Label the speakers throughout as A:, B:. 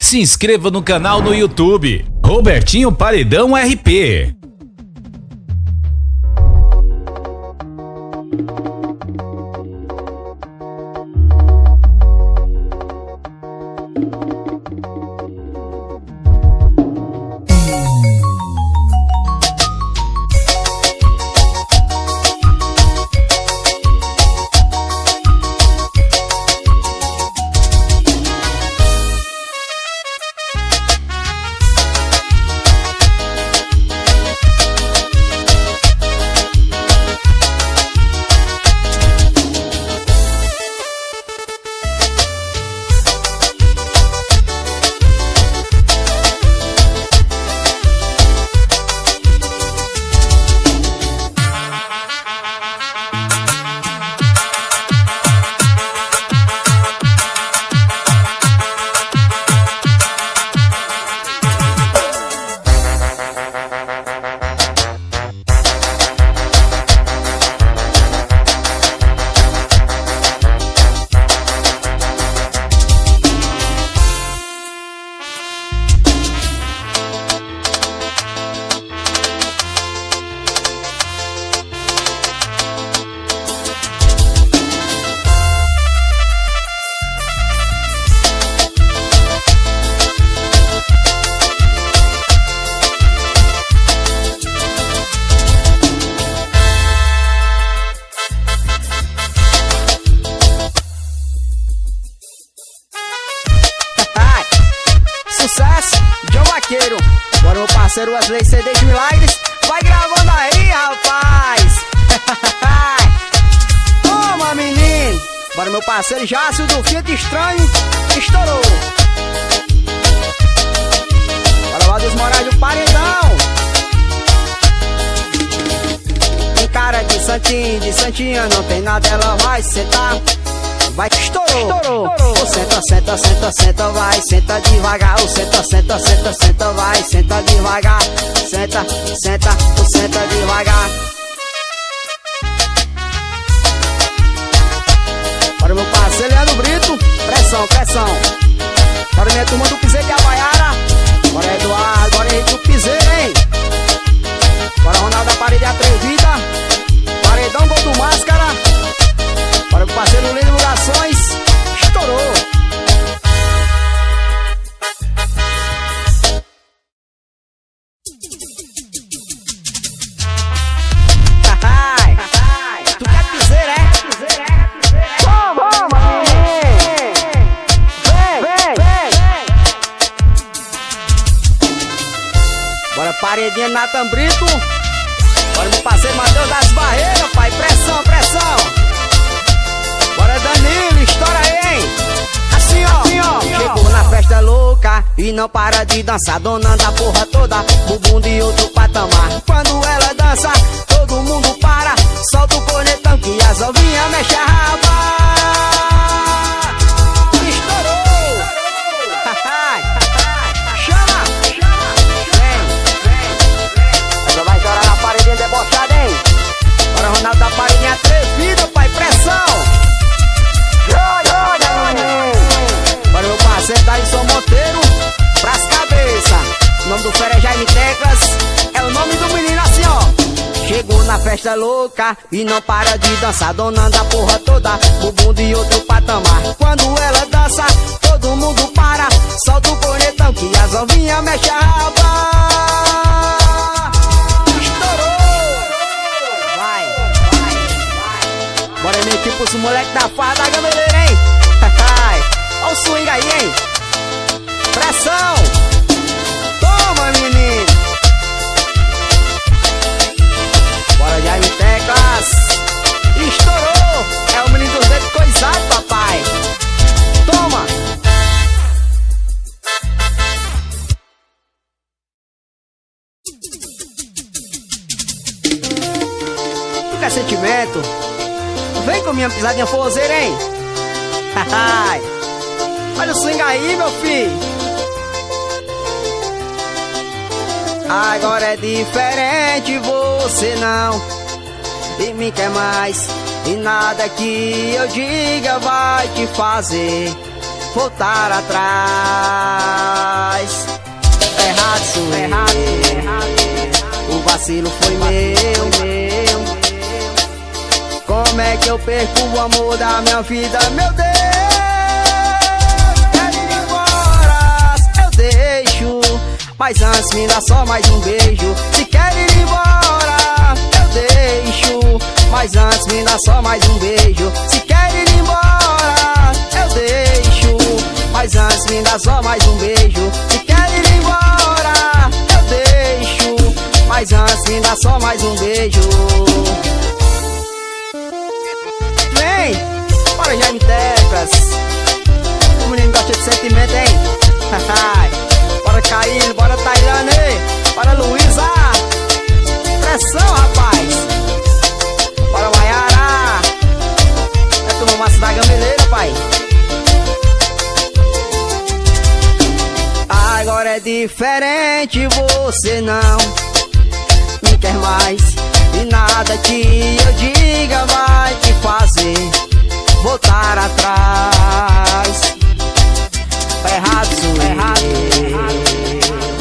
A: se inscreva no canal no YouTube, Robertinho Paredão RP.
B: Agora meu parceiro Wesley CD de Milagres vai gravando aí, rapaz. Toma, menino. Agora meu parceiro Jácio do Fiat Estranho estourou. Bora lá dos Morais do Paredão. Tem cara de santinha, não tem nada, ela vai sentar. Vai que estourou. Senta, senta, senta, senta, vai, senta devagar. Senta, senta, senta, senta, vai, senta devagar. Senta, senta, senta devagar. Para o meu parceiro Leandro Brito, pressão, pressão. Para a minha turma do Piseiro de Abaiara. Bora Eduardo, bora Henrique do Piseiro, hein. Bora Ronaldo da Parede Atrevida. Paredão, gol do Máscara. Para o parceiro Lino Divulgações, estourou. Tu quer piseira, é? Vamos, vem. Bora paredinha Nathan Brito. Bora meu parceiro Matheus das Barreiras, pai. Pressão, pressão. Bora Danilo, estoura aí, hein? Assim ó. Chegou na festa louca e não para de dançar, dona da porra toda, bumbum de outro patamar. Quando ela dança, todo mundo para, solta o cornetão que as ovinhas mexem a raba. Estourou! Chama! Vem. Ela vai estourar na paredinha debochada, hein? Bora Ronaldo da Paredinha Atrevida, pai, pressão! Para o meu parceiro Daílson Monteiro, pras cabeças. O nome do fera é Jaime Teclas, é o nome do menino assim ó. Chegou na festa louca e não para de dançar, dona da porra toda, bumbum de outro patamar. Quando ela dança, todo mundo para, solta o cornetão que as ovinhas mexem a raba. Estourou! Vai. Bora minha equipe, os moleques da farda da gameleira, hein? Olha o swing aí, hein? Pressão! Toma, menino! Bora Jaime Teclas! Estourou! É o menino dos dedos coisado, papai! Toma! Tu quer sentimento? Vem com minha pisadinha forrozeira, hein? Olha o swing aí, meu filho. Agora é diferente, você não e me quer mais. E nada que eu diga vai te fazer voltar atrás. vacilo foi meu. Como é que eu perco o amor da minha vida, meu Deus? Quero ir embora, eu deixo, mas antes me dá só mais um beijo. Se quer ir embora, eu deixo, mas antes me dá só mais um beijo. Se quer ir embora, eu deixo, mas antes me dá só mais um beijo. Se quer ir embora, eu deixo, mas antes me dá só mais um beijo. Vem, bora Jaime Teclas. O menino gosta de sentimento, hein? Bora Caíno, bora Tairane, bora Luísa. Pressão, rapaz. Bora Maiara. É turma massa da Gameleira, pai. Agora é diferente, você não me quer mais. E nada que eu diga vai te fazer voltar atrás. Errado sou eu,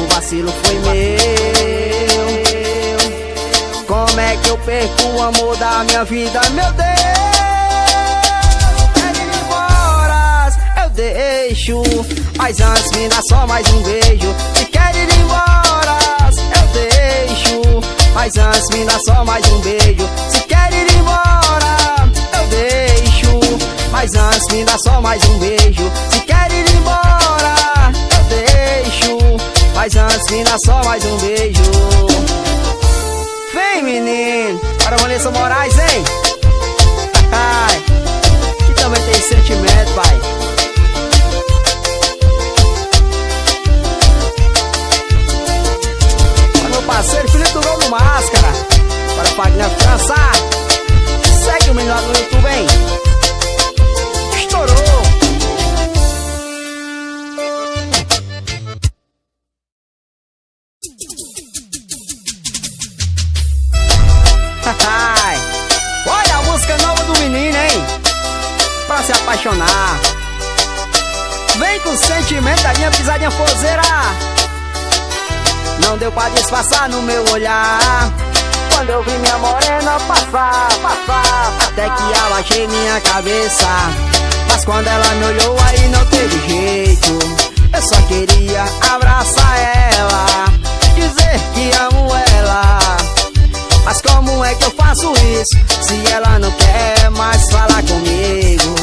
B: o vacilo foi meu. Como é que eu perco o amor da minha vida, meu Deus? Quero ir embora, eu deixo, mas antes me dá só mais um beijo. Se quer ir embora, eu deixo, mas antes me dá só mais um beijo. Se quer ir embora, eu deixo, mas antes me dá só mais um beijo. Se quer ir embora, eu deixo, mas antes me dá só mais um beijo. Vem, menino, para Vanessa Moraes, hein? Que também tem sentimento, pai. Para meu parceiro Felipe do Gol do Máscara. Para Fagner França. Segue o menino lá no YouTube, hein? Estourou. Olha a música nova do menino, hein? Pra se apaixonar. Vem com o sentimento da minha pisadinha forzeira. Não deu pra disfarçar no meu olhar quando eu vi minha morena passar. Até que abaixei minha cabeça, mas quando ela me olhou aí não teve jeito. Eu só queria abraçar ela, dizer que amo ela. Mas como é que eu faço isso se ela não quer mais falar comigo?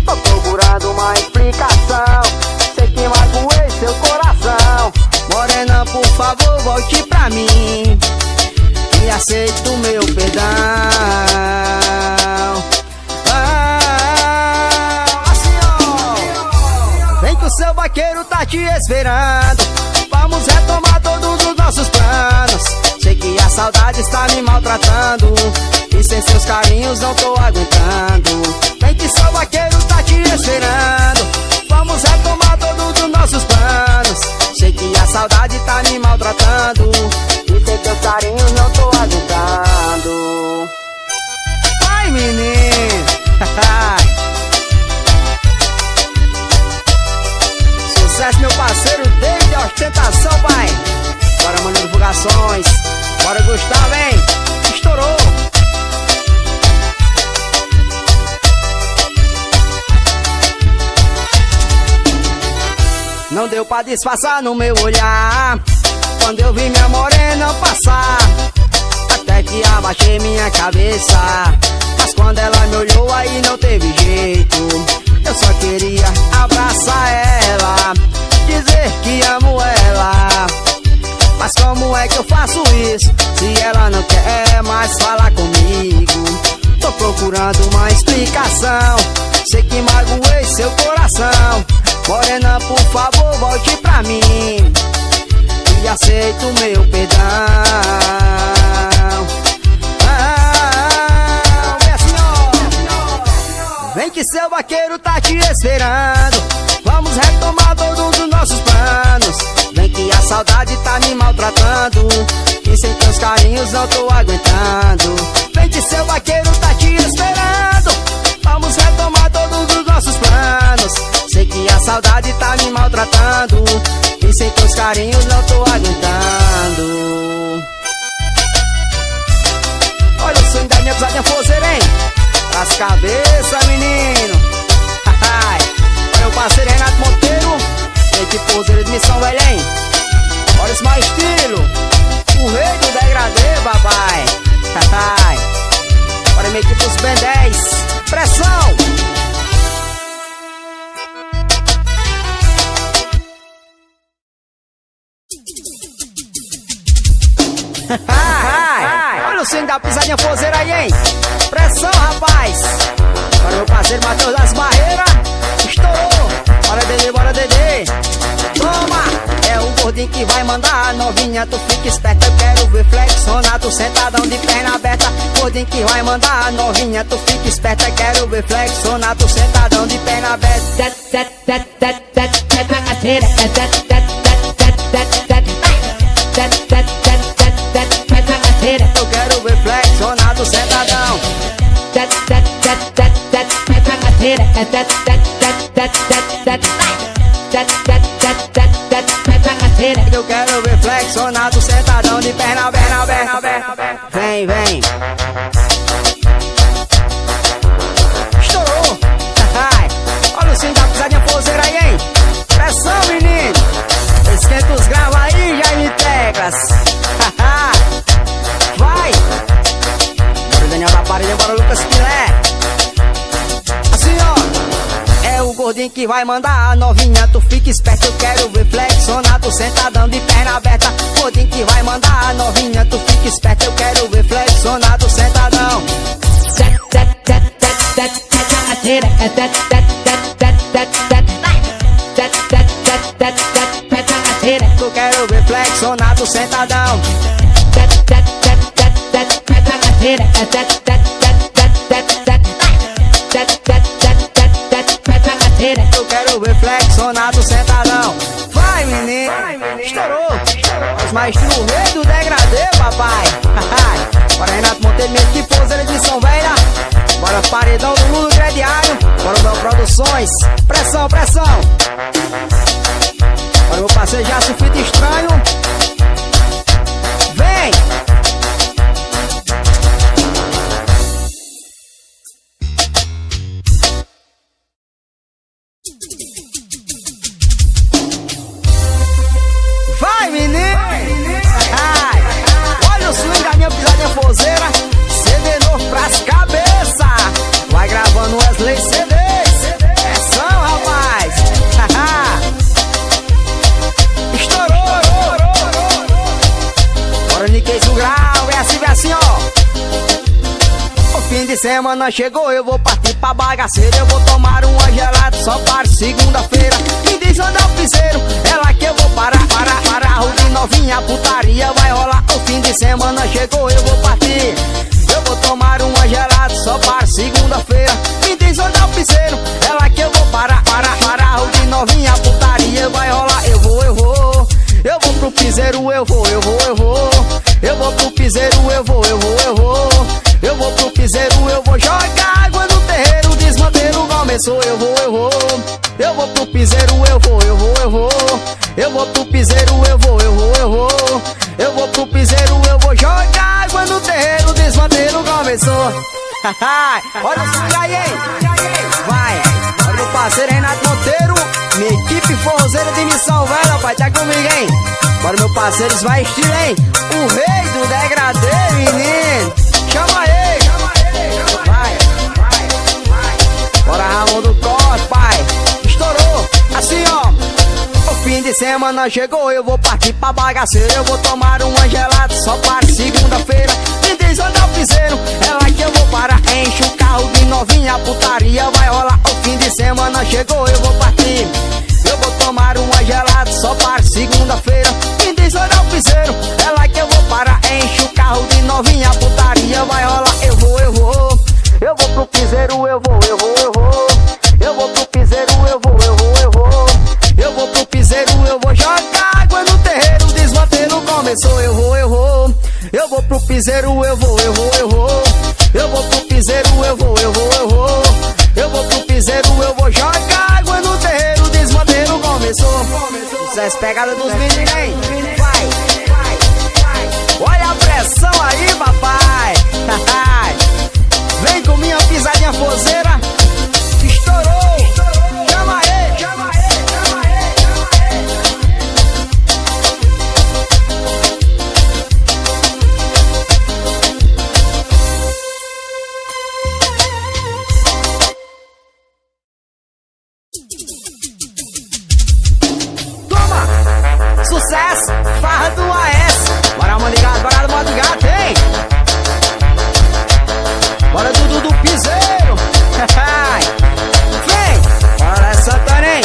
B: Tô procurando uma explicação, sei que magoei seu coração. Morena, por favor, volte pra mim e aceite o meu perdão. Assim, ó. Vem que o seu vaqueiro tá te esperando. Vamos retomar todos os nossos planos. Sei que a saudade está me maltratando e sem seus carinhos não tô aguentando. Vem que seu vaqueiro tá te esperando. Vamos retomar todos os nossos planos. Sei que a saudade tá me maltratando e sem teus carinhos não tô aguentando. Ai, menino. Sucesso, meu parceiro, desde a ostentação, pai. Bora, mano, divulgações. Bora, Gustavo, hein? Estourou. Não deu pra disfarçar no meu olhar quando eu vi minha morena passar. Até que abaixei minha cabeça, mas quando ela me olhou aí não teve jeito. Eu só queria abraçar ela, dizer que amo ela. Mas como é que eu faço isso se ela não quer mais falar comigo? Tô procurando uma explicação, sei que magoei seu coração. Morena, por favor, volte pra mim e aceite o meu perdão. Vem que seu vaqueiro tá te esperando. Vamos retomar todos os nossos planos. Vem que a saudade tá me maltratando e sem teus carinhos não tô aguentando. Vem que seu vaqueiro tá te esperando. Vamos retomar todos os nossos planos. Sei que a saudade tá me maltratando e sem teus carinhos não tô aguentando. pisadinha forceira, hein? As cabeças, menino. Olha o parceiro Renato Monteiro, equipe forceira de Missão Velha, hein? Olha esse mau estilo, o rei do degradê, papai. Olha minha equipe dos Ben 10, pressão! Olha o sino da pisadinha forceira aí, hein? Pressão, rapaz! Olha meu parceiro Matheus das Barreiras, estourou! Bora Dedê, bora Dedê! Toma! É o gordinho que vai mandar. Novinha, tu fica esperta, eu quero ver flexionar. Tu sentadão de perna aberta. Gordinho que vai mandar. Novinha, tu fica esperta, eu quero ver flexionar. Tu sentadão de perna aberta. Eu quero ver flexionar, tu sentadão. Eu quero ver flexionado, sentadão de perna aberta. Vem, vem. Estourou. Olha o sino da pisadinha forceira aí, hein? Pressão, menino. Esquenta os gravos aí, Jaime Teclas. Vai. Bora Daniel da Parede, bora Lucas Pilé. Assim, ó. É o gordinho que vai mandar. Novinha, tu fica esperto, eu quero ver flexionar. Tu sentadão de perna aberta. Gordinho que vai mandar. Novinha, tu fica esperto, eu quero ver flexionar. Tu sentadão. Eu quero ver flexionar, tu sentadão. Eu quero ver flexionado, sentadão. Vai, menino, estourou. Os maestros do rei do degradê, papai. Bora Renato Monteiro, minha equipe forceira de Missão Velha. Bora paredão do Lula Crediário. Bora meu Produções. Pressão, pressão. Bora meu parceiro Jasso Fita Estranho. Vem. Vai, menino! Olha o swing da minha pisadinha forceira. CD novo pras cabeças. Vai gravando Wesley CDs. Pressão, rapaz! Estourou! Bora, Niquez o grau. Vem assim, ó. O fim de semana chegou, eu vou partir pra bagaceira. Eu vou tomar uma gelada só para segunda-feira. Me diz onde é o piseiro, é lá que eu vou parar. Rua de novinha, putaria vai rolar. O fim de semana chegou, eu vou partir. Eu vou tomar uma gelada só para segunda-feira. Me diz onde é o piseiro, é lá que eu vou parar. Rua de novinha, putaria vai rolar. Eu vou pro piseiro, eu vou pro piseiro, eu vou pro piseiro, eu vou jogar água no terreiro, desmantelo começou, eu vou pro piseiro, eu vou pro piseiro, eu vou pro piseiro, eu vou jogar água no terreiro, desmantelo começou. Olha o swing aí, vai, olha o parceiro Renato Monteiro, minha equipe forrozeira de Missão Velha, pai, tá comigo, hein? Bora meu parceiro, vai estilo, hein? O rei do degradê, menino. Chama aí, vai. Bora Ramon do Corte, pai. Estourou, assim ó. O fim de semana chegou, eu vou partir pra bagaceira. Eu vou tomar uma gelada só para segunda-feira. Me diz onde é o piseiro, é lá que eu vou parar. Enche o carro de novinha, putaria vai rolar. O fim de semana chegou, eu vou partir. Eu vou tomar uma gelada só para segunda-feira. Me diz onde é o piseiro, é lá que eu vou parar. Enche o carro de novinha, putaria vai rolar. Eu vou pro piseiro, eu vou pro piseiro, eu vou pro piseiro, eu vou jogar água no terreiro, desmantelo começou. Eu vou pro piseiro, eu vou pro piseiro, eu vou pro piseiro, eu vou jogar água no terreiro, desmantelo começou. Sucesso, pegada dos meninos, hein? Vai. Olha a pressão aí, papai. Vem com minha pisadinha forzeira. Estourou. Chama ele, chama ele, chama ele, chama ele. Toma! Sucesso! Farra do AS. Bora, mano ligado, bora do modo gato, hein? Bora do piseiro. Vem! Bora Santana, hein?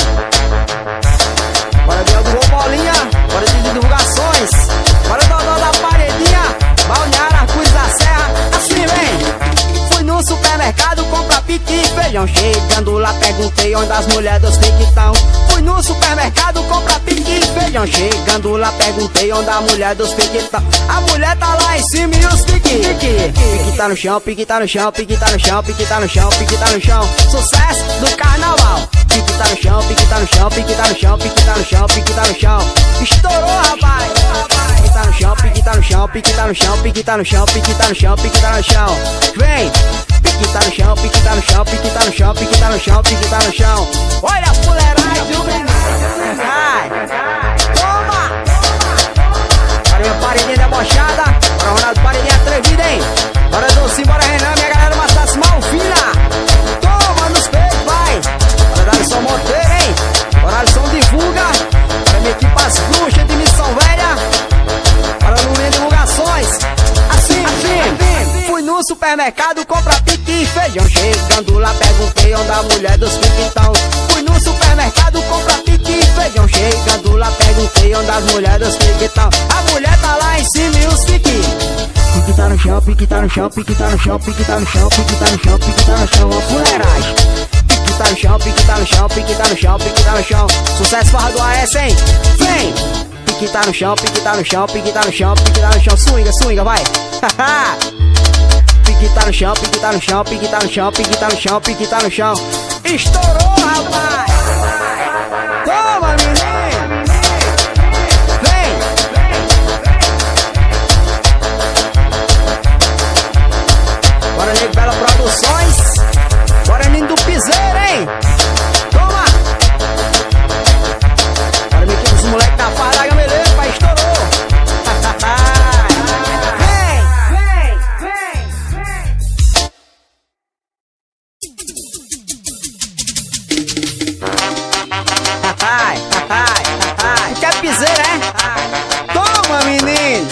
B: Bora do bolinha. Bora de divulgações. Bora do da paredinha. Balneário Arco da Serra. Assim vem! Fui no supermercado comprar pique e feijão. Chegando lá perguntei onde as mulheres dos pique estão. Fui no supermercado comprar pique e feijão. Chegando lá perguntei onde a mulher dos pique estão. A mulher tá lá em cima e os pique. Pique tá no chão, pique tá no chão, pique tá no chão, pique tá no chão, pique tá no chão. Sucesso do carnaval. Pique tá no chão, pique tá no chão, pique tá no chão, pique tá no chão, pique tá no chão. Estourou, rapaz. Pique tá no chão, pique tá no chão, pique tá no chão, pique tá no chão, pique tá no chão, pique tá no chão. Vem! Pique tá no chão, pique tá no chão, pique tá no chão, pique tá no chão, pique tá no chão. Olha a fuleiragem do menino. Ai, toma! Para minha paredinha debochada. Bora Ronaldo, paredinha atrevida, hein? Bora Docinho, bora Renan, minha galera do Matas Malvina. Toma nos peitos, vai! Bora dar som Monteiro, hein? Bora Alisson divulga. Bora minha equipe as bruxas de Missão Velha. Bora Lulinha divulgações. Assim. Fui no supermercado comprar pique e feijão. Chegando lá perguntei onde a mulher dos pique estão. Fui no supermercado comprar pique e feijão. Chegando lá perguntei onde as mulheres dos pique estão. A mulher tá lá em cima e os pique. Pique tá no chão, pique tá no chão, pique tá no chão, pique tá no chão, pique tá no chão, pique tá no chão, uma fuleiragem. Pique tá no chão, pique tá no chão, pique tá no chão, pique tá no chão. Sucesso farra do AS, hein? Vem! Pique tá no chão, pique tá no chão, pique tá no chão, pique tá no chão. Swinga, vai! Haha! Pique tá no chão, pique tá no chão, pique tá no chão, pique tá no chão, pique tá no chão. Estourou, rapaz! Toma, menino! Vem! Bora, Nego Bela Produções. Bora, Ninho do Piseiro, hein? Toma! Bora, minha equipe, os moleques da farra da gameleira, pai, estourou! Quer piseira, é? Toma, menino!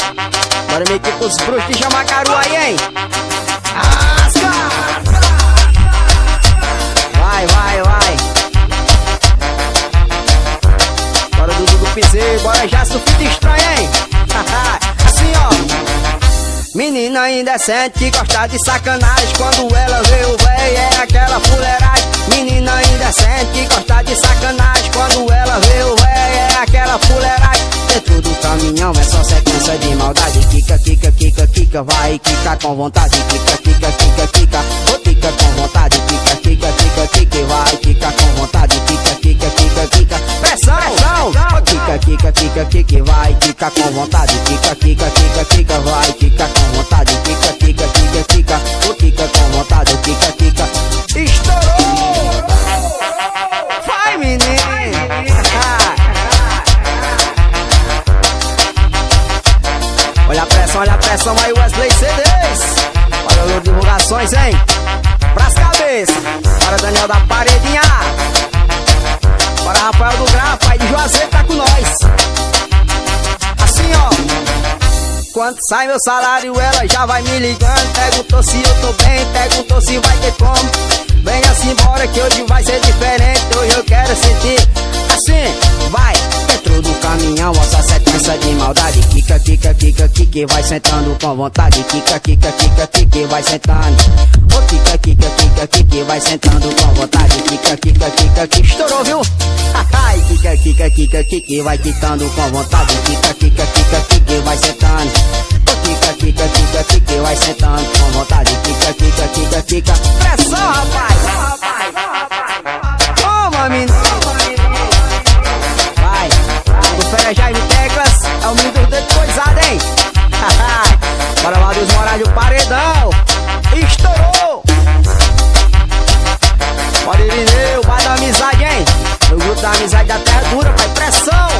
B: Bora meio que os bruxos de Jamacaru aí, hein? Asca! Vai! Bora do piseiro, bora já sufita estranha, hein? Assim, ó. Menina indecente que gosta de sacanagem. Quando ela vê o véi é aquela fuleiragem. Menina indecente que gosta de sacanagem. Quando ela vê o véi é aquela fuleiragem. Dentro do caminhão é só sequência de maldade. Quica, quica, quica, quica, vai quica com vontade. Quica, quica, quica, quica, ô quica com vontade. Quica, quica, quica, quica, vai quica com vontade. Quica, quica, quica, quica, pressão, ô quica, quica, quica, quica, vai quica com vontade. Quica, quica, quica, quica, vai quica com vontade. Quica, quica, quica, quica, ô quica com vontade. Quica, quica, estourou! Vai, menino! Olha a pressão aí, Wesley CDs. Olha o divulgações, hein? Pras cabeças. Bora Daniel da paredinha. Bora Rafael do Grafo, aí de Juazeiro tá com nós. Assim, ó. Quando sai meu salário, ela já vai me ligando. Perguntou se eu tô bem, perguntou se vai ter como. Venha-se embora que hoje vai ser diferente. Hoje eu quero sentir assim, vai. Dentro do caminhão, essa sequência de maldade. Quica, quica, quica, quica, vai sentando com vontade. Quica, quica, quica, quica, vai sentando. Ô quica, quica, quica, quica, vai sentando com vontade. Quica, quica, quica, quica, estourou, viu? Ai, quica, quica, quica, quica, vai quicando com vontade. Quica, quica, quica, quica, vai sentando. Ô quica, quica, quica, quica, vai sentando com vontade. Quica, quica, quica, quica, pressão, rapaz! Toma, menino! Vai! Do Fera Jaime Teclas, é o menino dos dedos coisado, hein? Bora lá dos morais do paredão! Estourou! é dura, pai, pressão.